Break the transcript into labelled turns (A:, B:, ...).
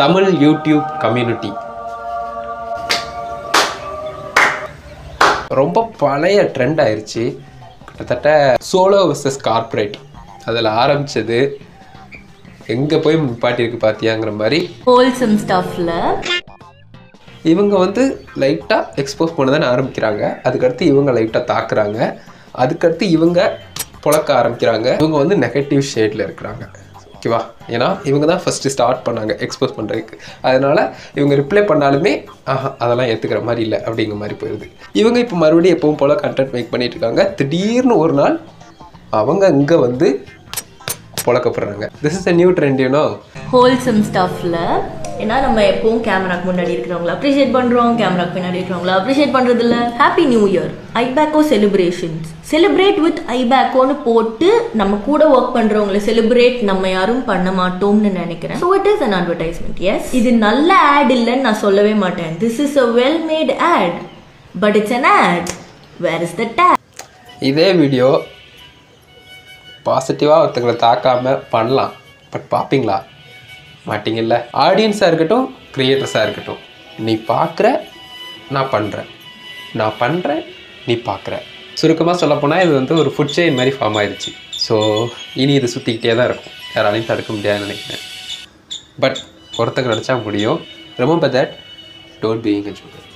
A: Tamil YouTube community. ரொம்ப பழைய trend ஆயிடுச்சு. கிட்டத்தட்ட சோலோ வெர்சஸ் கார்ப்பரேட் அதில் ஆரம்பித்தது எங்கே போய் பாட்டிருக்கு பார்த்தியாங்கிற மாதிரி
B: ஹோல்சம் ஸ்டஃப்ல
A: இவங்க வந்து லைட்டாக எக்ஸ்போஸ் பண்ண தானே ஆரம்பிக்கிறாங்க. அதுக்கடுத்து இவங்க லைட்டாக தாக்குறாங்க. அதுக்கடுத்து இவங்க புழக்க ஆரம்பிக்கிறாங்க. இவங்க வந்து நெகட்டிவ் ஷேடில் இருக்கிறாங்க. ஓகேவா? ஏன்னா இவங்க தான் ஃபஸ்ட்டு ஸ்டார்ட் பண்ணாங்க எக்ஸ்போஸ் பண்ணுறதுக்கு. அதனால் இவங்க ரிப்ளை பண்ணாலுமே அதெல்லாம் ஏற்றுக்கிற மாதிரி இல்லை அப்படிங்கிற மாதிரி போயிடுது. இவங்க இப்போ மறுபடியும் எப்பவும் போல் கண்டென்ட் மேக் பண்ணிட்டு இருக்காங்க. திடீர்னு ஒரு நாள் அவங்க இங்கே வந்து புழக்கப்படுறாங்க. This is a new trend, you know.
B: Wholesome ஸ்டஃப்ல ஏன்னா நம்ம எப்பவும் கேமராக்கு முன்னாடி இருக்கிறவங்கள அப்ரிஷியேட் பண்ணுறோம், கேமராக்கு பின்னாடி இருக்கிறவங்கள அப்ரிஷியேட் பண்ணுறது இல்லை. Happy new year, iBaco celebrations, celebrate with ஐபேக்கோன்னு போட்டு நம்ம கூட ஒர்க் பண்ணுறவங்கள செலிப்ரேட் நம்ம யாரும் பண்ண மாட்டோம்னு நினைக்கிறேன். So it is an advertisement. Yes, இது நல்ல ஆட் இல்லைன்னு நான் சொல்லவே மாட்டேன். This is a well made ad, but it's an ad. Where is the tag?
A: இதே வீடியோ பாசிட்டிவாக ஒருத்தங்களை தாக்காமல் பண்ணலாம். பட் பார்ப்பீங்களா? மாட்டிங்கல்ல. ஆடியன்ஸாக இருக்கட்டும், க்ரியேட்டர்ஸாக இருக்கட்டும், நீ பார்க்குற, நான் பண்ணுறேன், நான் பண்ணுறேன், நீ பார்க்குற. சுருக்கமாக சொல்லப்போனால் இது வந்து ஒரு ஃபுட் செயின் மாதிரி ஃபார்ம் ஆயிடுச்சு. ஸோ இனி இது சுற்றிக்கிட்டே தான் இருக்கும். யாராலையும் தடுக்க முடியாதுன்னு நினைக்கிறேன். பட் ஒருத்தங்க நினச்சா முடியும். Remember that, don't being a joker.